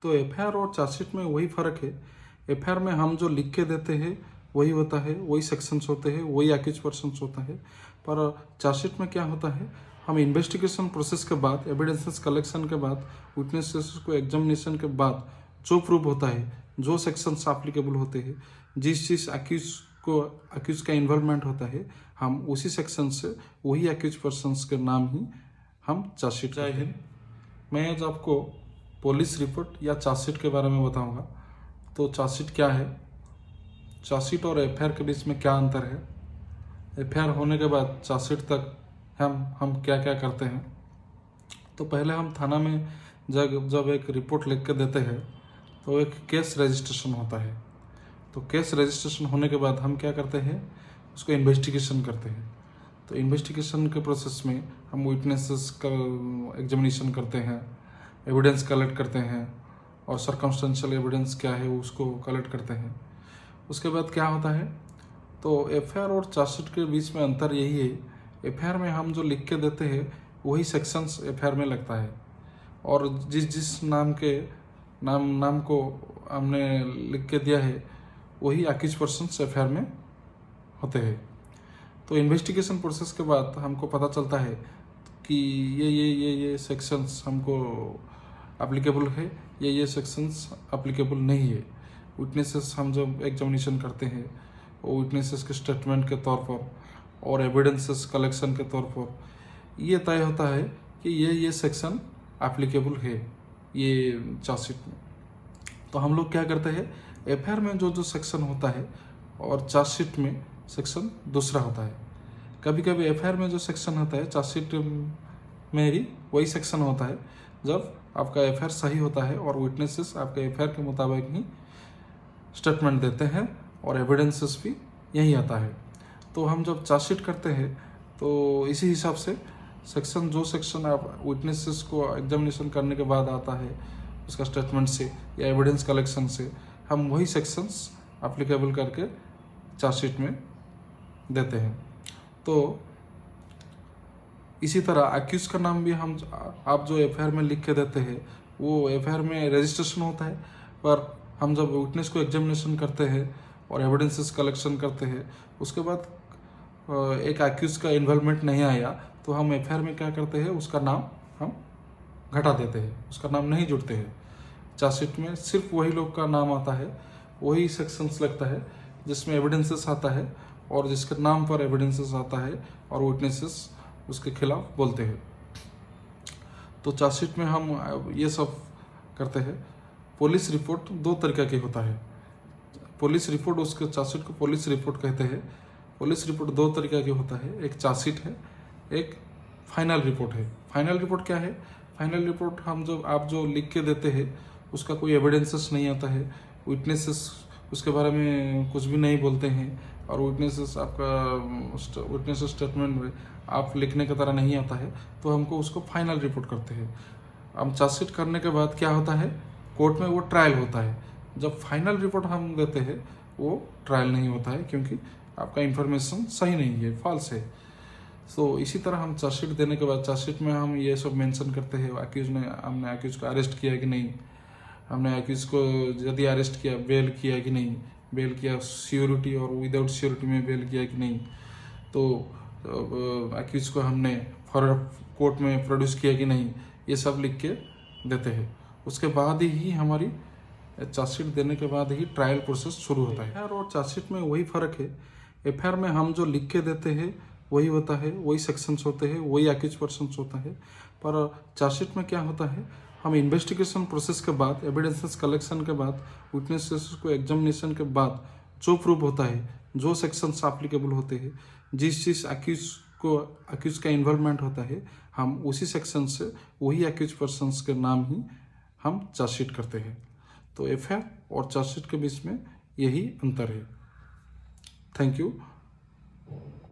तो एफआईआर और चार्जशीट में वही फर्क है। एफआईआर में हम जो लिख के देते हैं वही होता है, वही सेक्शंस होते हैं, वही अक्यूज पर्सन्स होता है। पर चार्जशीट में क्या होता है, हम इन्वेस्टिगेशन प्रोसेस के बाद, एविडेंसेस कलेक्शन के बाद, विटनेसेस को एग्जामिनेशन के बाद जो प्रूव होता है, जो सेक्शंस एप्लीकेबल होते हैं, जिस चीज अक्यूज का इन्वॉल्वमेंट होता है, हम उसी सेक्शन से वही अक्यूज पर्सन्स के नाम ही हम चार्जशीट। जय हिंद। मैं आज आपको पुलिस रिपोर्ट या चार्जशीट के बारे में बताऊंगा। तो चार्जशीट क्या है, चार्जशीट और एफआईआर के बीच में क्या अंतर है, एफआईआर होने के बाद चार्जशीट तक हम क्या क्या करते हैं। तो पहले हम थाना में जब एक रिपोर्ट लिख के देते हैं तो एक केस रजिस्ट्रेशन होता है। तो केस रजिस्ट्रेशन होने के बाद हम क्या करते हैं, उसको इन्वेस्टिगेशन करते हैं। तो इन्वेस्टिगेशन के प्रोसेस में हम विटनेसेस का एग्जामिनेशन करते हैं, एविडेंस कलेक्ट करते हैं और सर्कमस्टेंशियल एविडेंस क्या है उसको कलेक्ट करते हैं। उसके बाद क्या होता है, तो एफआईआर और चार्जशीट के बीच में अंतर यही है, एफआईआर में हम जो लिख के देते हैं वही सेक्शंस एफआईआर में लगता है और जिस नाम को हमने लिख के दिया है वही अक्यूज पर्सन्स एफआईआर में होते हैं। तो इन्वेस्टिगेशन प्रोसेस के बाद हमको पता चलता है कि ये सेक्शंस हमको एप्लीकेबल है, ये सेक्शंस एप्लीकेबल नहीं है। विटनेसेस हम जब एग्जामिनेशन करते हैं वो विटनेसेस के स्टेटमेंट के तौर पर और एविडेंसेस कलेक्शन के तौर पर ये तय होता है कि ये सेक्शन एप्लीकेबल है ये चार्जशीट में। तो हम लोग क्या करते हैं, एफआईआर में जो सेक्शन होता है और चार्जशीट में सेक्शन दूसरा होता है। कभी कभी एफआईआर में जो सेक्शन होता है चार्जशीट में भी वही सेक्शन होता है जब आपका एफआईआर सही होता है और विटनेसेस आपके एफआईआर के मुताबिक ही स्टेटमेंट देते हैं और एविडेंसेस भी यही आता है। तो हम जब चार्जशीट करते हैं तो इसी हिसाब से जो सेक्शन आप विटनेसेस को एग्जामिनेशन करने के बाद आता है उसका स्टेटमेंट से या एविडेंस कलेक्शन से, हम वही सेक्शंस एप्लीकेबल करके चार्जशीट में देते हैं। तो इसी तरह अक्यूज का नाम भी आप जो एफआईआर में लिख के देते हैं वो एफआईआर में रजिस्ट्रेशन होता है, पर हम जब विटनेस को एग्जामिनेशन करते हैं और एविडेंसेस कलेक्शन करते हैं उसके बाद एक अक्यूज का इन्वॉल्वमेंट नहीं आया तो हम एफआईआर में क्या करते हैं, उसका नाम हम घटा देते हैं, उसका नाम नहीं जुड़ते हैं। चार्जशीट में सिर्फ वही लोग का नाम आता है, वही सेक्शंस लगता है जिसमें एविडेंसेस आता है और जिसके नाम पर एविडेंसेस आता है और विटनेसेस उसके खिलाफ बोलते हैं। तो चार्जशीट में हम ये सब करते हैं। पुलिस रिपोर्ट दो तरीके की होता है। पुलिस रिपोर्ट, उसके चार्जशीट को पुलिस रिपोर्ट कहते हैं। पुलिस रिपोर्ट दो तरीके की होता है, एक चार्जशीट है, एक फाइनल रिपोर्ट है। फाइनल रिपोर्ट क्या है, फाइनल रिपोर्ट आप जो लिख के देते हैं उसका कोई एविडेंसेस नहीं आता है, विटनेसेस उसके बारे में कुछ भी नहीं बोलते हैं और विटनेसेस स्टेटमेंट में आप लिखने की तरह नहीं आता है, तो हमको उसको फाइनल रिपोर्ट करते हैं। हम चार्जशीट करने के बाद क्या होता है, कोर्ट में वो ट्रायल होता है। जब फाइनल रिपोर्ट हम देते हैं वो ट्रायल नहीं होता है क्योंकि आपका इंफॉर्मेशन सही नहीं है, फॉल्स है। तो इसी तरह हम चार्जशीट देने के बाद चार्जशीट में हम ये सब मेंशन करते हैं, हमने अक्यूज को अरेस्ट किया कि नहीं, हमने अक्यूज को यदि अरेस्ट किया बेल किया कि नहीं, बेल किया श्योरिटी और विदाउट श्योरिटी में बेल किया कि नहीं, तो अक्यूज को हमने फॉर कोर्ट में प्रोड्यूस किया कि नहीं, ये सब लिख के देते हैं। उसके बाद ही हमारी चार्जशीट देने के बाद ही ट्रायल प्रोसेस शुरू होता है। एफआईआर और चार्जशीट में वही फर्क है, एफआईआर में हम जो लिख के देते हैं वही होता है, वही सेक्शंस होते हैं, वही अक्यूज पर्सन्स होता है। पर चार्जशीट में क्या होता है, हम इन्वेस्टिगेशन प्रोसेस के बाद, एविडेंसेस कलेक्शन के बाद, विटनेसेस को एग्जामिनेशन के बाद जो प्रूव होता है, जो सेक्शंस एप्लीकेबल होते हैं, जिस चीज अक्यूज का इन्वॉल्वमेंट होता है, हम उसी सेक्शन से वही अक्यूज पर्सन्स के नाम ही हम चार्जशीट करते हैं। तो एफआईआर और चार्जशीट के बीच में यही अंतर है। Thank you.